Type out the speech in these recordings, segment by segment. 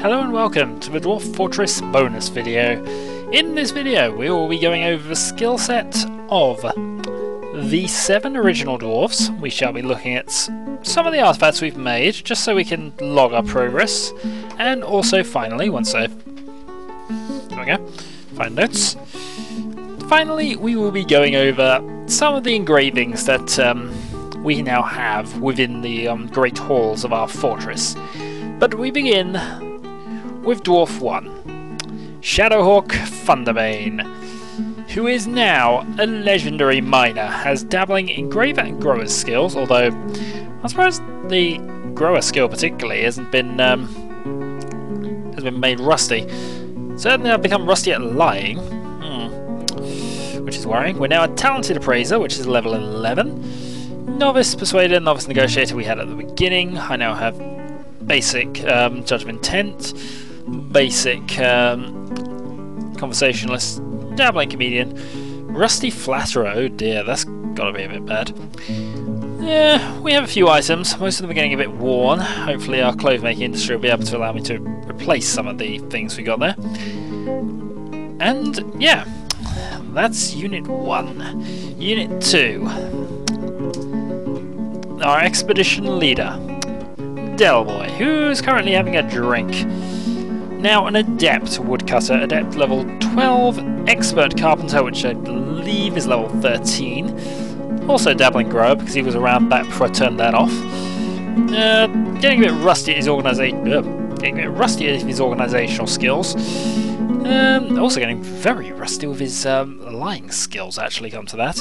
Hello and welcome to the Dwarf Fortress bonus video. In this video we will be going over the skill set of the 7 original dwarves. We shall be looking at some of the artifacts we've made just so we can log our progress, and also finally, there we go, find notes. Finally we will be going over some of the engravings that we now have within the great halls of our fortress. But we begin with Dwarf 1, Shadowhawk Thunderbane, who is now a legendary miner, has dabbling in graver and grower skills, although I'm surprised the grower skill particularly has been made rusty. Certainly I've become rusty at lying, which is worrying. We're now a talented appraiser, which is level 11. Novice persuader, novice negotiator we had at the beginning. I now have basic judgment intent, basic conversationalist, dabbling comedian, rusty flatterer. Oh dear, that's gotta be a bit bad. Yeah, we have a few items. Most of them are getting a bit worn. Hopefully our clothes making industry will be able to allow me to replace some of the things we got there. And yeah, that's Unit 1. Unit 2. Our expedition leader, Delboy, who's currently having a drink. Now an adept woodcutter, adept level 12, expert carpenter, which I believe is level 13. Also dabbling grower because he was around back before I turned that off. Getting a bit rusty at his organisational skills. Also getting very rusty with his lying skills, actually, come to that.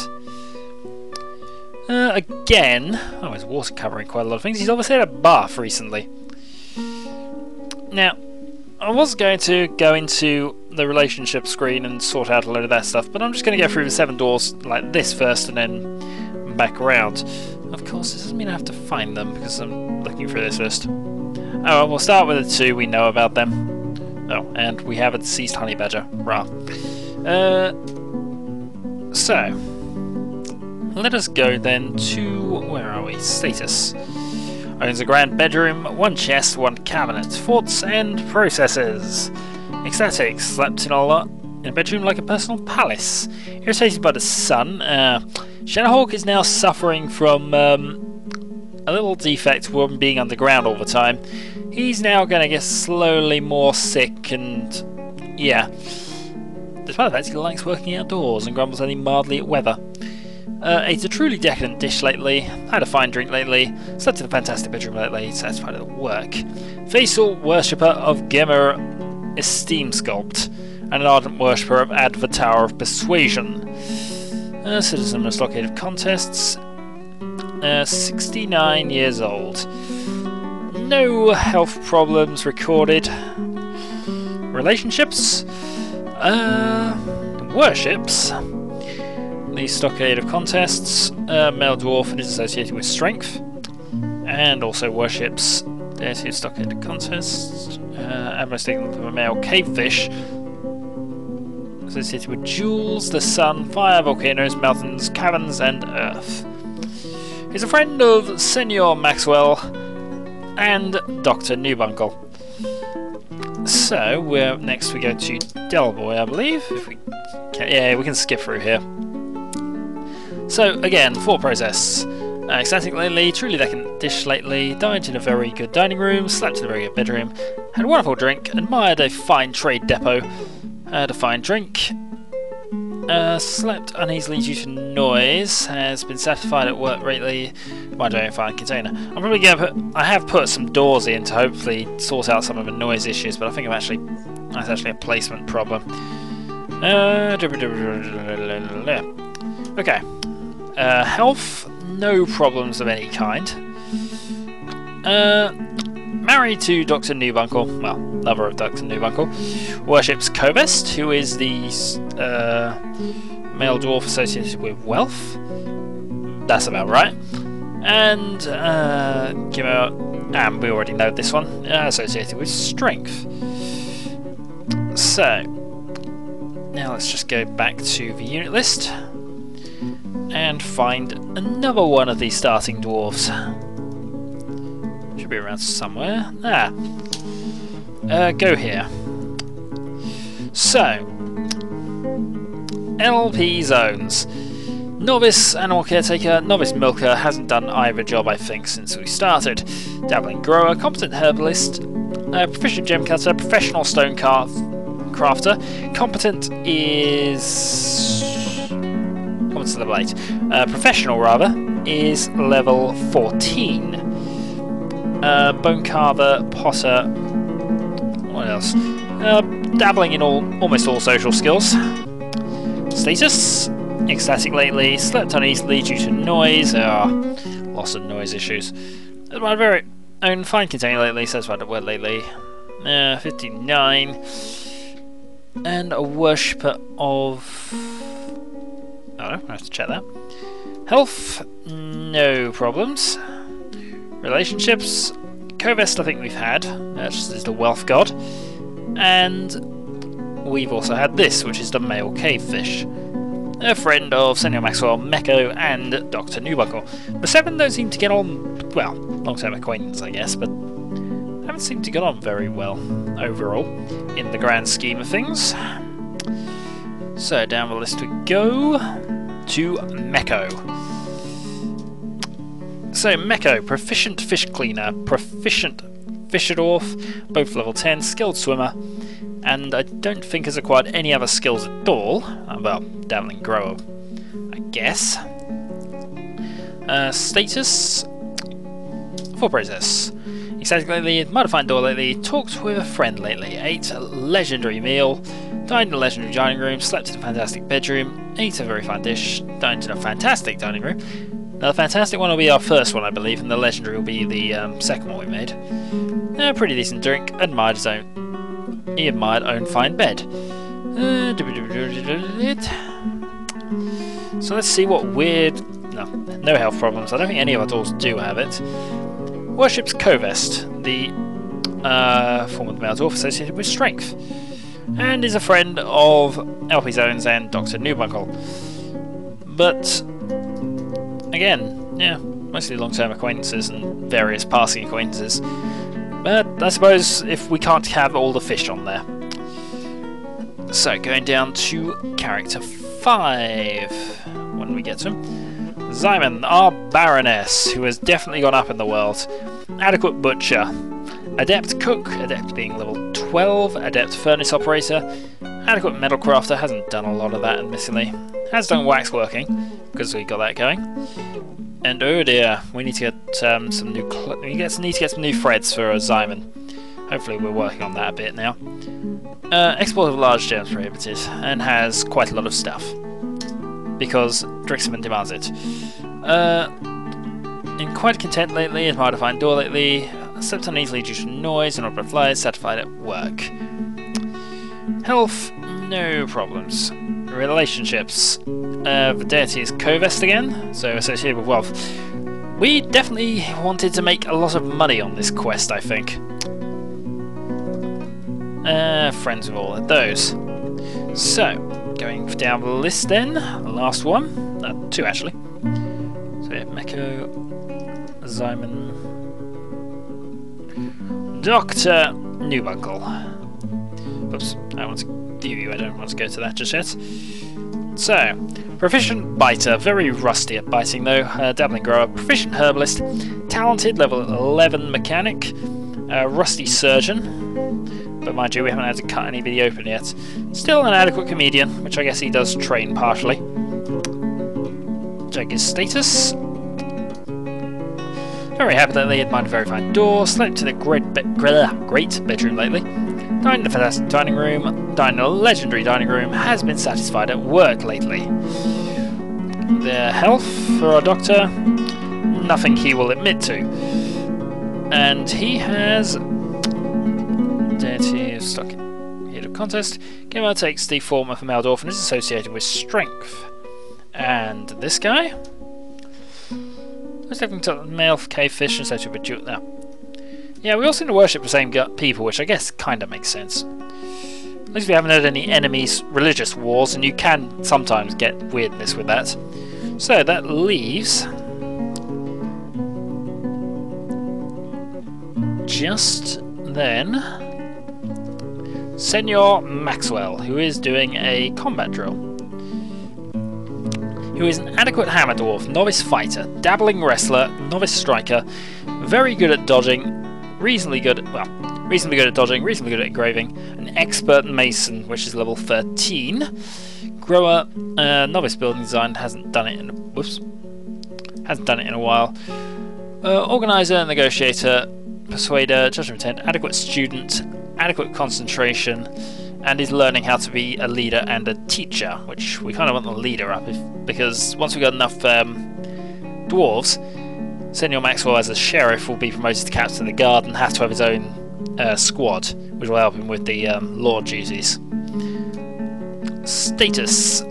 Again, his water covering quite a lot of things. He's obviously had a bath recently. Now, I was going to go into the relationship screen and sort out a load of that stuff, but I'm just going to go through the 7 doors like this first and then back around. Of course, this doesn't mean I have to find them because I'm looking through this list. Oh, well, we'll start with the 2, we know about them. Oh, and we have a deceased honey badger. Rah. So, let us go then to, where are we? Status. Owns a grand bedroom, 1 chest, 1 cabinet, forts and processes. Ecstatic, slept in a bedroom like a personal palace. Irritated by the sun, Shadowhawk is now suffering from a little defect from being underground all the time. He's now going to get slowly more sick and, yeah. Despite the fact he likes working outdoors and grumbles only mildly at weather. Ate a truly decadent dish lately, had a fine drink lately, slept in a fantastic bedroom lately, satisfied at work. Faithful worshipper of Gemmer Esteem Sculpt, and an ardent worshipper of Ad the Tower of Persuasion. Citizen of most located contests, 69 years old. No health problems recorded. Relationships? Worships? The stockade of contests, male dwarf and is associated with strength, and also worships deity of stockade of contests, amnesty of a male cavefish, associated with jewels, the sun, fire, volcanoes, mountains, caverns, and earth. He's a friend of Senor Maxwell and Dr. Newbunkle. So, next we go to Delboy, I believe. If we can, yeah, we can skip through here. So, again, 4 process. Ecstatic lately, truly decadent dish lately, dined in a very good dining room, slept in a very good bedroom, had a wonderful drink, admired a fine trade depot, had a fine drink, slept uneasily due to noise, has been satisfied at work lately, mind your own fine container. I'm probably going to I have put some doors in to hopefully sort out some of the noise issues, but I think that's actually a placement problem. Okay. Health, no problems of any kind. Married to Dr. Newbunkle, well, lover of Dr. Newbunkle. Worships Cobest, who is the male dwarf associated with wealth. That's about right. And we already know this one, associated with strength. So, now let's just go back to the unit list and find another one of these starting dwarves. Should be around somewhere. go here. So, LP zones. Novice Animal Caretaker, Novice Milker hasn't done either job I think since we started. Dabbling Grower, Competent Herbalist, Proficient Gem Cutter, Professional Stone Crafter. Competent is... Competence level 8. Professional rather is level 14. Bone Carver, Potter... What else? Dabbling in almost all social skills. Status? Ecstatic lately, slept uneasily due to noise, lots of noise issues. My very own fine containing lately, satisfied at word lately, 59, and a worshipper of... I don't know, I have to check that. Health, no problems. Relationships, Covest I think we've had, this is the wealth god, and we've also had this, which is the male cavefish. A friend of Senior Maxwell, Mecco, and Dr. Newbuckle. The 7 don't seem to get on, well, long-term acquaintance I guess, but haven't seemed to get on very well overall in the grand scheme of things. So down the list we go to Mecco. So Mecco, Proficient Fish Cleaner, Proficient Fishadorf, both level 10, Skilled Swimmer, and I don't think has acquired any other skills at all. Well, Dabbling Grower, I guess. Status for process. Ecstatic lately, modified door lately, talked with a friend lately, ate a legendary meal, dined in a legendary dining room, slept in a fantastic bedroom, ate a very fine dish, dined in a fantastic dining room. Now the fantastic one will be our first one I believe, and the legendary will be the second one we made. A pretty decent drink, admired his own. He admired own fine bed. So let's see what weird... No health problems. I don't think any of our dwarves do have it. Worships Covest, the form of the male dwarf associated with strength. And is a friend of LP Zones and Dr. Newbuckle. But, again, yeah, mostly long-term acquaintances and various passing acquaintances. But I suppose if we can't have all the fish on there. So going down to character 5 when we get to him. Zyman, our Baroness, who has definitely gone up in the world. Adequate Butcher. Adept Cook, Adept being level 12. Adept Furnace Operator. Adequate Metal Crafter, hasn't done a lot of that admittedly. Has done waxworking, because we got that going. And oh dear, we need to get some new need to get some new threads for Zyman. Hopefully we're working on that a bit now. Export of large gems prohibited, and has quite a lot of stuff. Because Drixman demands it. In quite content lately, admired a fine door lately, slept uneasily due to noise and opera flies, satisfied at work. Health, no problems. Relationships. The deity is Covest again, so associated with wealth. We definitely wanted to make a lot of money on this quest, I think. Friends with all of those. So, going down the list then, the last one. 2 actually. So we have Mecco, Zyman, Dr. Newbuckle. Oops, I want to view you, I don't want to go to that just yet. So, Proficient Biter, very rusty at biting though, Dabbling Grower, Proficient Herbalist, Talented, level 11 Mechanic, Rusty Surgeon, but mind you we haven't had to cut anybody open yet. Still an adequate Comedian, which I guess he does train partially. Check his status. Very happy that they admired a very fine door, slept in a great bedroom lately, dined in a fantastic dining room, dined in a legendary dining room, has been satisfied at work lately. Their health for our doctor, nothing he will admit to. And he has... Deity is stuck in heat of contest. Gamer takes the form of a male dwarf and is associated with strength. And this guy? Let's definitely talk male cavefish associated with dual... No. Yeah, we all seem to worship the same people, which I guess kind of makes sense. At least we haven't had any enemies, religious wars, and you can sometimes get weirdness with that. So that leaves... just then... Senor Maxwell, who is doing a combat drill. Who is an adequate hammer dwarf, novice fighter, dabbling wrestler, novice striker, very good at dodging, reasonably good at dodging, reasonably good at engraving, an expert mason, which is level 13. Grower, novice building design, hasn't done it in a while. Organizer, negotiator, persuader, judge of intent, adequate student, adequate concentration, and is learning how to be a leader and a teacher, which we kind of want the leader up, because once we've got enough dwarves, Senor Maxwell as a sheriff will be promoted to captain of the guard and have to have his own squad, which will help him with the law duties. Status.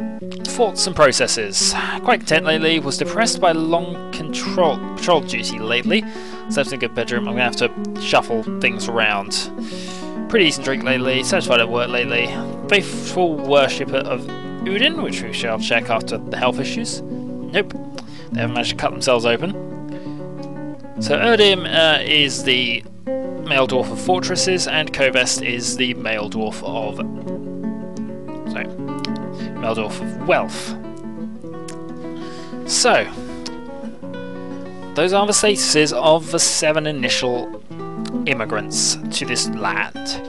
Thoughts and processes. Quite content lately, was depressed by long patrol duty lately. Slept in a good bedroom, I'm going to have to shuffle things around. Pretty decent drink lately, satisfied at work lately. Faithful worshipper of Udin, which we shall check after the health issues. Nope, they haven't managed to cut themselves open. So Erdim is the male dwarf of fortresses, and Kovest is the male dwarf of wealth. So, those are the statuses of the 7 initial immigrants to this land.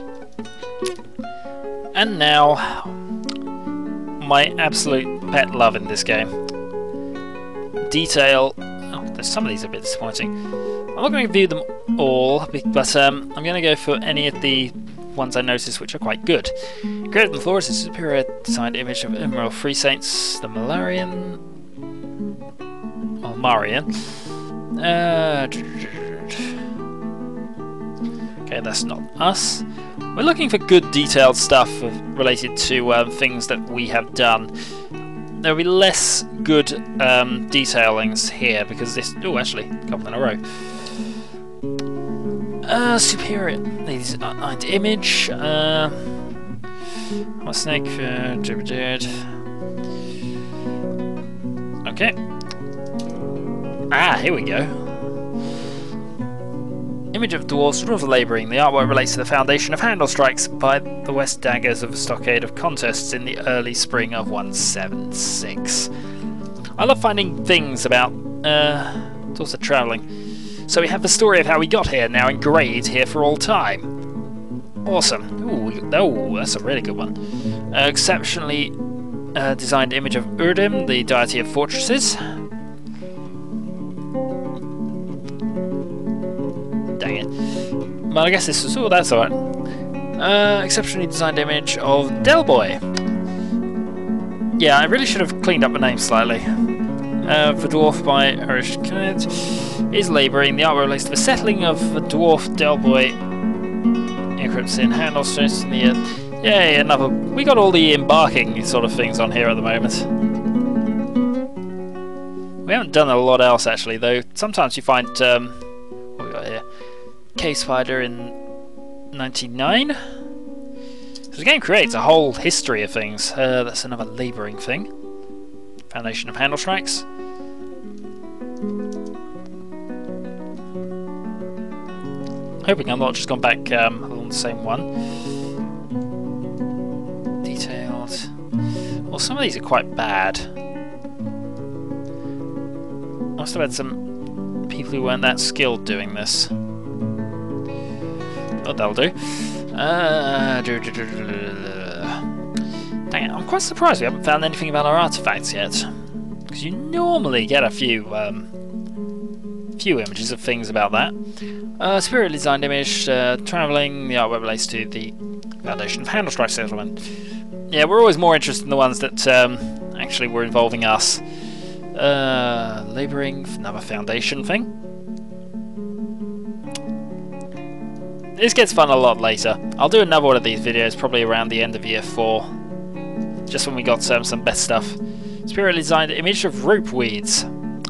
And now, my absolute pet love in this game. Detail. Oh, some of these are a bit disappointing. I'm not going to review them all, but I'm going to go for any of the ones I noticed which are quite good. Created in Flores is a superior designed image of Emerald Free Saints, the Marian. Okay, that's not us. We're looking for good detailed stuff related to things that we have done. There will be less good detailings here because this. Oh, actually, a couple in a row. Superior. These image. My snake. Okay. Ah, here we go. Image of dwarves, rules of labouring. The artwork relates to the foundation of handle strikes by the west daggers of a stockade of contests in the early spring of 176. I love finding things about sorts of travelling. So we have the story of how we got here now engraved here for all time. Awesome. Ooh, that's a really good one. Exceptionally designed image of Urdim, the deity of fortresses. Dang it. Well, I guess this was... Oh, that's alright. Exceptionally designed image of Delboy. Yeah, I really should have cleaned up the name slightly. The dwarf by Irish Kennett is labouring. The artwork relates to the settling of the dwarf Delboy. Encrypts in handle strengths in the earth. Yay, another. We got all the embarking sort of things on here at the moment. We haven't done a lot else actually, though. Sometimes you find. What we got here? Cave Spider in 99. So the game creates a whole history of things. That's another labouring thing. Foundation of handle strikes. Hoping I'm not just gone back along the same one. Detailed. Well, some of these are quite bad. Must have had some people who weren't that skilled doing this. Oh, that'll do. Dang it, I'm quite surprised we haven't found anything about our artifacts yet. Because you normally get a few images of things about that. Spirit designed image, travelling, the artwork relates to the foundation of handle strike settlement. Yeah, we're always more interested in the ones that actually were involving us. Labouring, another foundation thing. This gets fun a lot later. I'll do another one of these videos probably around the end of year 4. Just when we got some best stuff. Spirit designed image of rope weeds.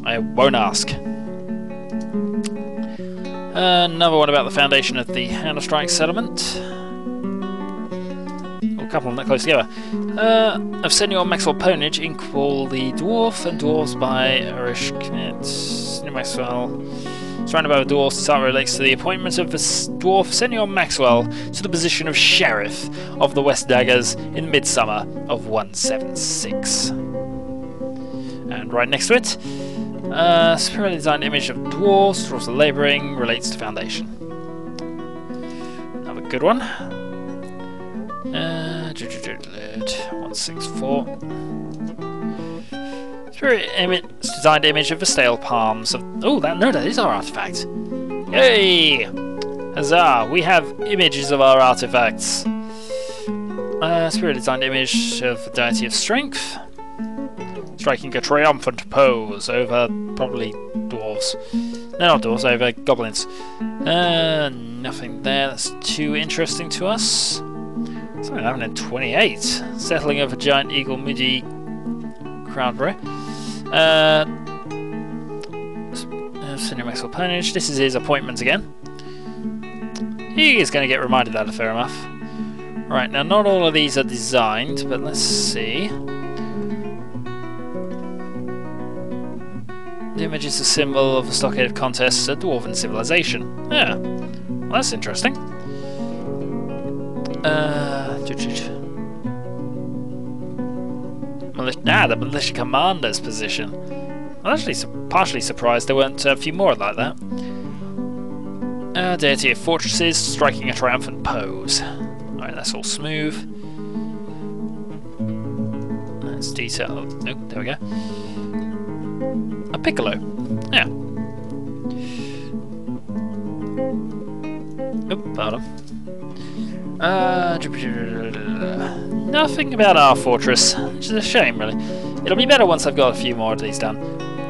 I won't ask. Another one about the foundation of the handle strike settlement. A couple not close together. Of Senor Maxwell Ponage, equal the dwarf and dwarves by Irish Kennett. Senor Maxwell. Surrounded by the dwarves, this art relates to the appointment of the dwarf Senior Maxwell to the position of Sheriff of the West Daggers in midsummer of 176. And right next to it, spiritually designed image of dwarves. Dwarves are labouring, relates to Foundation. Another good one. 164. Designed image of the stale palms of... Oh, that is our artifact. Yay! Huzzah! We have images of our artifacts. Spirit designed image of the deity of strength. Striking a triumphant pose over probably dwarves. No, not dwarves, over goblins. Nothing there that's too interesting to us. Something happened in 28. Settling of a giant eagle midi crowdberry. Senior Maxwell Pwnage. This is his appointment again. He is going to get reminded of that a fair enough. Right, now not all of these are designed, but let's see. The image is a symbol of a stockade of contests, a dwarven civilization. Yeah, well, that's interesting. The militia commander's position. I'm actually partially surprised there weren't a few more like that. Deity of fortresses, striking a triumphant pose. Alright, that's all smooth. That's detail. Oh, there we go. A piccolo. Yeah. Oop, pardon. Nothing about our fortress, which is a shame, really. It'll be better once I've got a few more of these done.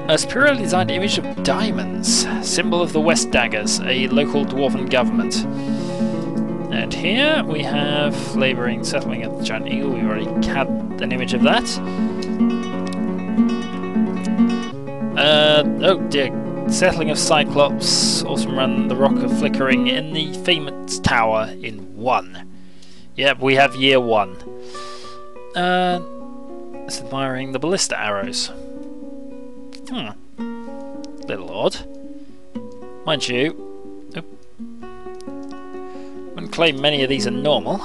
A spiritually designed image of diamonds, symbol of the West Daggers, a local dwarven government. And here we have labouring, settling at the giant eagle. We already had an image of that. Oh dear. Settling of Cyclops, Autumn Run, the Rock of Flickering in the famous tower in 1. Yep, we have year 1. It's admiring the ballista arrows. Little odd. Mind you, wouldn't claim many of these are normal.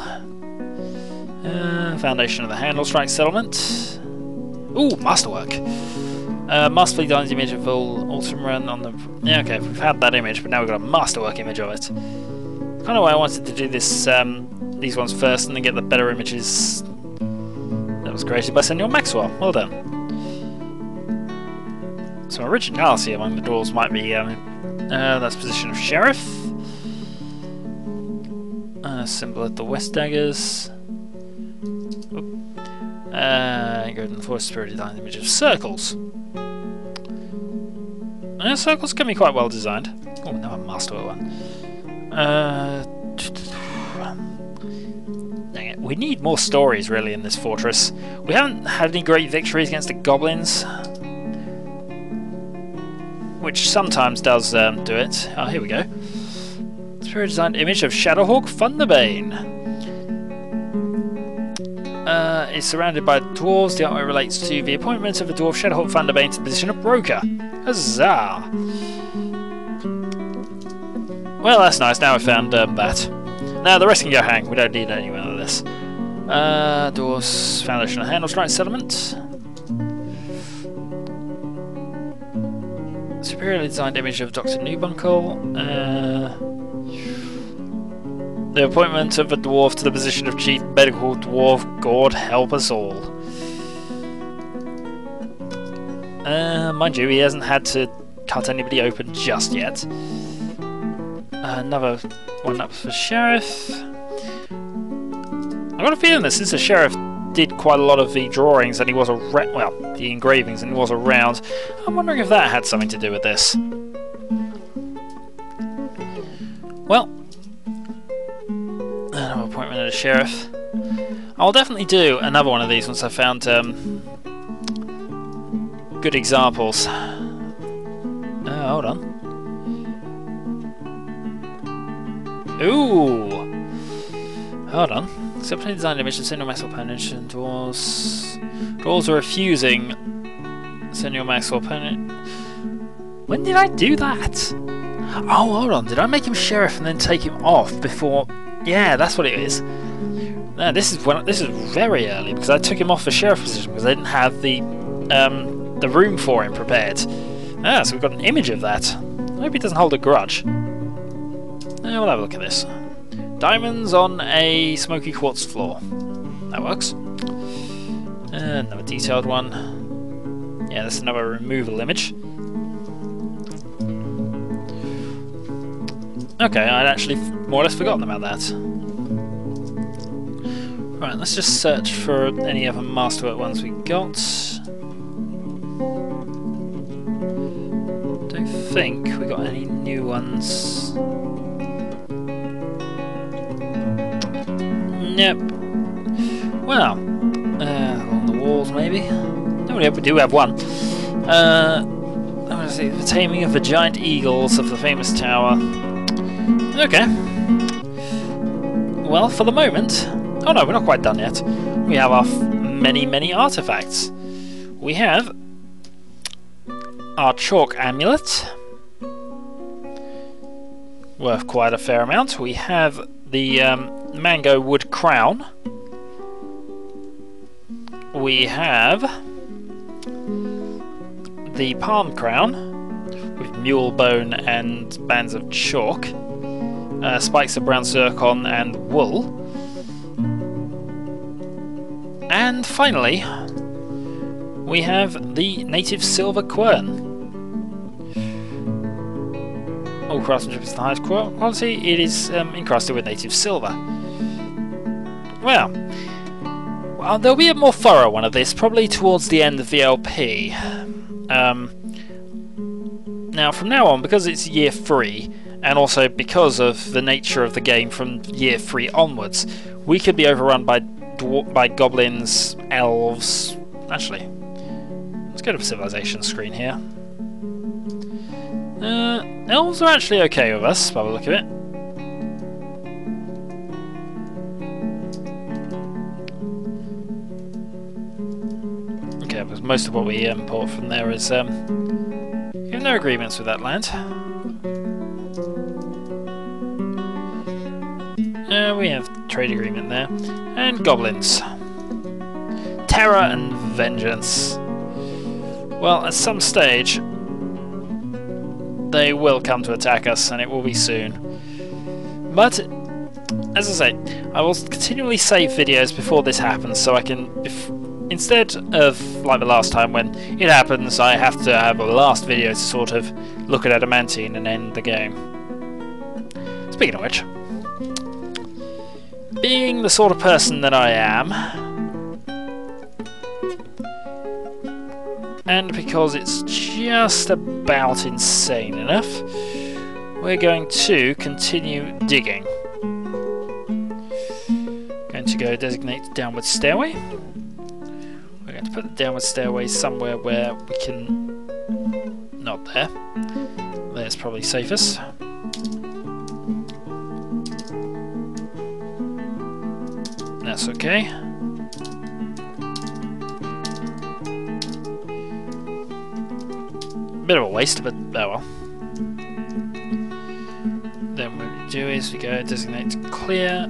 Foundation of the Handle Strike Settlement. Ooh, Masterwork. Masterfully designed image of Autumn Run on the... Yeah, okay, we've had that image, but now we've got a Masterwork image of it. Kind of why I wanted to do this, these ones first and then get the better images. That was created by Senior Maxwell. Well done. Some originality among the dwarves might be... that's position of Sheriff. Symbol at the West Daggers. Golden Forest Spirit designed image of circles. Circles can be quite well designed. Oh, another Masterwork one. Dang it. We need more stories, really, in this fortress. We haven't had any great victories against the goblins, which sometimes does do it. Oh, here we go. Spirit designed image of Shadowhawk Thunderbane. Is surrounded by dwarves. The artwork relates to the appointment of the dwarf Shadowhawk Thunderbane to the position of broker. Huzzah! Well, that's nice. Now we've found that. Now the rest can go hang. We don't need any more of this. Dwarves Foundation of Handle Strike Settlement. Superiorly designed image of Dr. Newbunkle. The appointment of a dwarf to the position of Chief Medical Dwarf, God help us all. Mind you, he hasn't had to cut anybody open just yet. Another one up for Sheriff. I've got a feeling that since the Sheriff did quite a lot of the drawings and he was the engravings and he was around, I'm wondering if that had something to do with this. Well, another appointment of the Sheriff. I'll definitely do another one of these once I've found good examples. Hold on. Ooh! Hold on. Accepting design image of Senior Maxwell Pwnage and dwarves. Dwarves are refusing Senior Maxwell Pwnage. When did I do that? Oh, hold on. Did I make him sheriff and then take him off before? Yeah, that's what it is. No, this is very early because I took him off the sheriff position because I didn't have the room for him prepared. Ah, so we've got an image of that. I hope he doesn't hold a grudge. We'll have a look at this. Diamonds on a smoky quartz floor. That works. Another detailed one. Yeah, that's another removal image. Okay, I'd actually more or less forgotten about that. Right, let's just search for any other masterwork ones we got. Don't think we got any new ones. Nope. Well, along the walls maybe. No, we do have one. Let's see, the taming of the giant eagles of the famous tower. Okay. Well, for the moment. Oh no, we're not quite done yet. We have our many artifacts. We have our chalk amulet, worth quite a fair amount. We have the mango wood crown. We have the palm crown with mule bone and bands of chalk, spikes of brown zircon and wool. And finally, we have the native silver quern. All craftsmanship is the highest quality. It is encrusted with native silver. Well, there'll be a more thorough one of this, probably towards the end of the LP. Now, from now on, because it's year 3, and also because of the nature of the game from year 3 onwards, we could be overrun by goblins, elves. Actually, let's go to the civilization screen here. Elves are actually okay with us by the look of it. Okay, because most of what we import from there is we have no agreements with that land. We have trade agreement there. And goblins. Terror and vengeance. Well, at some stage they will come to attack us, and it will be soon. But, as I say, I will continually save videos before this happens, so I can, instead of like the last time when it happens, I have to have a last video to sort of look at adamantine and end the game. Speaking of which, being the sort of person that I am, and because it's just about insane enough, we're going to continue digging. Going to go designate downward stairway. We're going to put the downward stairway somewhere where we can... not there. There's probably safest. That's okay. Bit of a waste, but oh well. Then what we do is we go designate clear.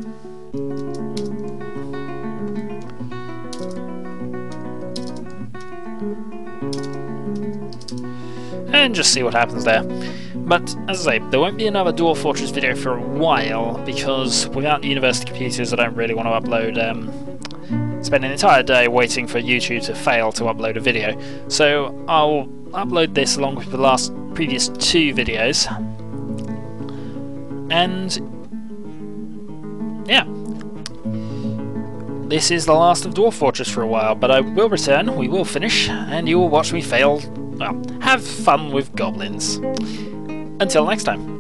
And just see what happens there. But, as I say, there won't be another Dwarf Fortress video for a while, because without university computers I don't really want to upload, spend an entire day waiting for YouTube to fail to upload a video. So I'll upload this along with the previous 2 videos. And, yeah. This is the last of Dwarf Fortress for a while, but I will return, we will finish, and you will watch me fail, well, have fun with goblins. Until next time.